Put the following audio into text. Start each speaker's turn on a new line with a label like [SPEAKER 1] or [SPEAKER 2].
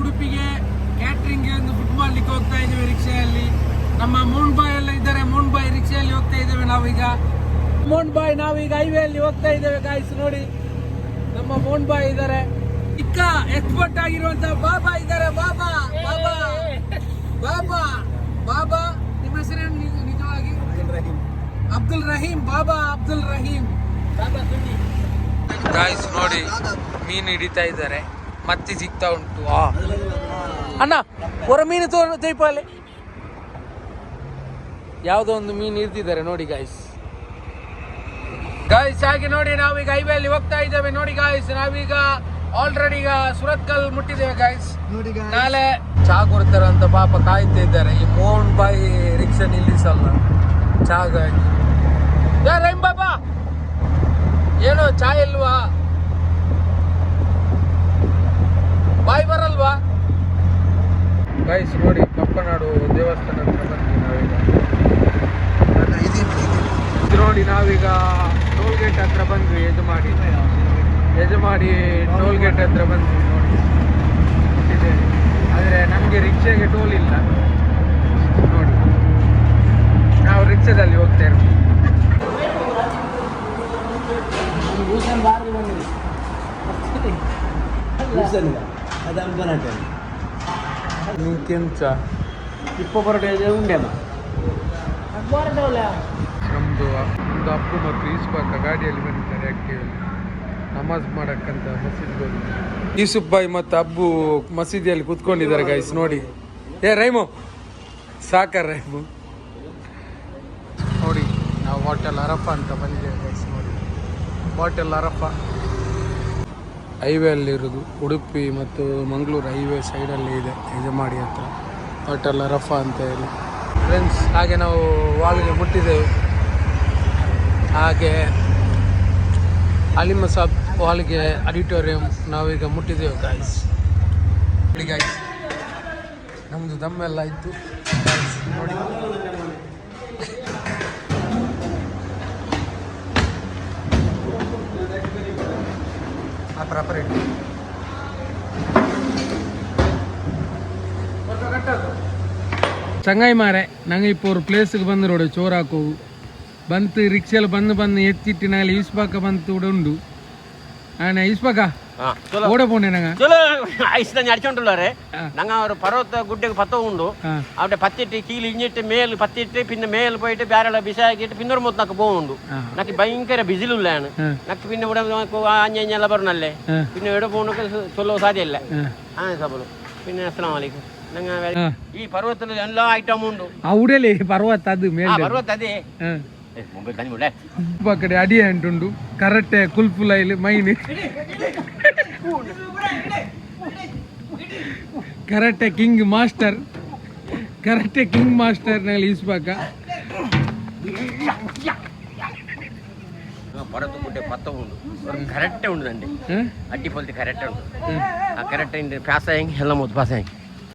[SPEAKER 1] ಉಡುಪಿಗೆ ಕ್ಯಾಟ್ರಿಂಗ್ಗೆ ಒಂದು ಫುಡ್ ಮಾಡ್ಲಿಕ್ಕೆ ಹೋಗ್ತಾ ಇದ್ದೇವೆ ರಿಕ್ಷೆಯಲ್ಲಿ. ನಮ್ಮ ಮೋಹನ್ ಬಾಯ್ ಎಲ್ಲ ಇದ್ದಾರೆ. ಮೋಹನ್ ಬಾಯ್ ರಿಕ್ಷೆಯಲ್ಲಿ ಹೋಗ್ತಾ ಇದ್ದೇವೆ ನಾವೀಗ. ಮೋಹನ್ ಬಾಯ್ ನಾವೀಗ ಹೈವೇಯಲ್ಲಿ ಹೋಗ್ತಾ ಇದ್ದೇವೆ ಗಾಯ್ಸ್. ನೋಡಿ ನಮ್ಮ ಮೋಹನ್ ಬಾಯ್ ಇದ್ದಾರೆ. ಚಿಕ್ಕ ಎಕ್ಸ್ಪರ್ಟ್ ಆಗಿರುವಂತ ಬಾಬಾ ಇದ್ದಾರೆ. ಬಾಬಾ ಬಾಬಾ ಬಾಬಾ ಬಾಬಾ ನಿಮ್ಮ ಹೆಸರೇನು ನಿಜವಾಗಿ? ಅಬ್ದುಲ್ ರಹೀಂ. ಬಾಬಾ ಅಬ್ದುಲ್ ರಹೀಂ. ಗಾಯ್ಸ್ ನೋಡಿ ಮೀನು ಹಿಡಿತಾ ಇದ್ದಾರೆ. ಮತ್ತೆ ಸಿಗ್ತಾ ಉಂಟು. ಅಣ್ಣ ಹೊರ ಮೀನು ತೈಪಲ್ಲಿ ಯಾವುದೋ ಒಂದು ಮೀನು ಹಿಡ್ತಿದ್ದಾರೆ ನೋಡಿ ಗಾಯ್ಸ್. ಹಾಗೆ ನೋಡಿ ನಾವೀಗ ಹೈವೇಲಿ ಹೋಗ್ತಾ ಇದ್ದೇವೆ. ನೋಡಿ ಗಾಯ್ಸ್ ನಾವೀಗ ಆಲ್ರೆಡಿ ಈಗ ಸುರತ್ಕಲ್ ಮುಟ್ಟಿದ್ದೇವೆ ಗಾಯ್ಸ್. ನಾಳೆ ಚಾ ಕೊಡ್ತಾರಂತ ಪಾಪ ಕಾಯ್ತಾ ಇದ್ದಾರೆ. ಈ ಮೋಹನ್ ಬಾಯಿ ರಿಕ್ಷಾ ನಿಲ್ಲಿಸಲ್ಲ ಚಾಗಾಗಿ. ರೈಮ್ ಬಾಬಾ ಏನೋ ಚಾ ಇಲ್ವಾ? ಬಾಯ್ ಬರಲ್ವಾ? ಗಾಯ್ಸ್ ನೋಡಿ ಪಪ್ಪನಾಡು ದೇವಸ್ಥಾನ ಹತ್ರ ಬಂದ್ವಿ ನಾವೀಗ. ನೋಡಿ ನಾವೀಗ ಟೋಲ್ ಗೇಟ್ ಹತ್ರ ಬಂದ್ವಿ. ಯಜಮಾಡಿ ಟೋಲ್ ಗೇಟ್ ಹತ್ರ ಬಂದ್ವಿ ನೋಡಿ. ಆದರೆ ನಮಗೆ ರಿಕ್ಷಾಗೆ ಟೋಲ್ ಇಲ್ಲ ನೋಡಿ. ನಾವು ರಿಕ್ಷಾದಲ್ಲಿ ಹೋಗ್ತಾ ಇರ್ತೀವಿ. ನೀಕೆಂಚ ಇಪ್ಪ ಪರೋಟ ಉಂಡೆಮ್ಮ ನಮ್ಮದು ಒಂದು ಅಪ್ಪು ಮತ್ತು ಈಸ್ಪಾಕ ಗಾಡಿಯಲ್ಲಿ ಬಂದಿದ್ದಾರೆ. ಆ್ಯಕ್ಟಿವಲ್ಲಿ ನಮಾಜ್ ಮಾಡಕ್ಕಂತ ಮಸೀದಿಗೆ ಹೋಗಿದ್ದಾರೆ. ಯೂಸುಫ್ ಬಾಯ್ ಮತ್ತು ಅಬ್ಬು ಮಸೀದಿಯಲ್ಲಿ ಕೂತ್ಕೊಂಡಿದ್ದಾರೆ ಗೈಸ್ ನೋಡಿ. ರೈಮು ಸಾಕರ್ ರೈಮು ನೋಡಿ. ನಾವು ಹೋಟೆಲ್ ಅರಫಾ ಅಂತ ಬಂದಿದ್ದೇವೆ ಗೈಸ್ ನೋಡಿ. ಹೋಟೆಲ್ ಅರಫಾ ಹೈವೇಲ್ಲಿರೋದು. ಉಡುಪಿ ಮತ್ತು ಮಂಗಳೂರು ಹೈವೇ ಸೈಡಲ್ಲಿ ಇದೆ. ಯಜಮಾಡಿ ಹತ್ರ ಹೋಟೆಲ್ ಅರಫಾ ಅಂತ ಹೇಳಿ ಫ್ರೆಂಡ್ಸ್. ಹಾಗೆ ನಾವು ವಾಲ್ಗೆ ಮುಟ್ಟಿದ್ದೆವು. ಹಾಗೆ ಅಲಿಮ ಸಾಬ್ ವಾಲ್ಗೆ ಆಡಿಟೋರಿಯಂ ನಾವೀಗ ಮುಟ್ಟಿದ್ದೇವೆ ಗಾಯ್ಸ್. ಗಾಯ್ಸ್ ನಮ್ಮದು ದಮ್ಮೆಲ್ಲ ಇತ್ತು ನೋಡಿ. ಚಂಗಾಯಿ ಮಾರೆ ನಂಗೆ ಇಪ್ಪ ஒரு ಪ್ಲೇಸ್ಗೆ ಬಂದು ನೋಡಿ ಚೋರಾಕು ಬಂತು. ರಿಕ್ಷೆಯಲ್ಲಿ ಬಂದು ಎತ್ತಿಟ್ಟಿನಾಗಲಿ ಈಸ್ಪಾಕ ಬಂತು ಕೂಡ ಉಂಡು. ಆನೆ ಈಸ್ಪಾಕ ಓಡ ಪೋಣೆ ನಂಗೆ
[SPEAKER 2] അടിച്ചോണ്ടുള്ളവരെ ഞങ്ങൾ ഒരു പർവ്വത ഗുഡ്ഡക്ക് പത്ത ഉണ്ട്. അവിടെ പത്തിട്ട് കീഴ് ഇഞ്ഞിട്ട് മേൽ പത്തിട്ട് പിന്നെ മേൽ പോയിട്ട് വേറെ ബിസാക്കിയിട്ട് പിന്നെ ഒരു മൊത്തം പോകുന്നുണ്ട്. നക്ക് ഭയങ്കര ബിസിലുള്ളതാണ്. നക്ക് പിന്നെ ഇവിടെ അഞ്ഞെല്ലാം പറഞ്ഞല്ലേ പിന്നെ ഇവിടെ പോകുന്നൊക്കെ ചൊല്ലോ സാധ്യല്ല. ആ സബಲು പിന്നെ അസ്സലാമു അലൈക്കും. ಈ ಪರ್ವತದಲ್ಲಿ ಎಲ್ಲ ಐಟಮ್ ಉಂಟು.
[SPEAKER 1] ಅವಡಲೇ ಪರ್ವತ ಅದು ಮೇಲೆ
[SPEAKER 2] ಪರ್ವತ ಅದೇ
[SPEAKER 1] ಕಡೆ ಅಡಿ ಅಂಟುಂಡು. ಕರೆಕ್ಟೆ ಕುಲ್ಪುಲೈಲಿ ಮೈನ್ ಕರೆಕ್ಟೆ ಕಿಂಗ್ ಮಾಸ್ಟರ್ ನಲ್ಲಿ ಈಸ್ಪಾಕ
[SPEAKER 2] ಪರ್ವತ ಗುಡ್ಡೆ ಪತ್ತ ಉಂಡು ಕರೆಕ್ಟೆ ಉಂಟಂడి. ಅಡ್ಡಿ ಪೊಲ್ತಿ ಕರೆಕ್ಟೆ ಉಂಟು. ಆ ಕರೆಕ್ಟೆ ಪ್ಯಾಸ ಹೆಂಗೆ ಎಲ್ಲ ಮುದ್ದು ಪಾಸ ಹೆಂಗೆ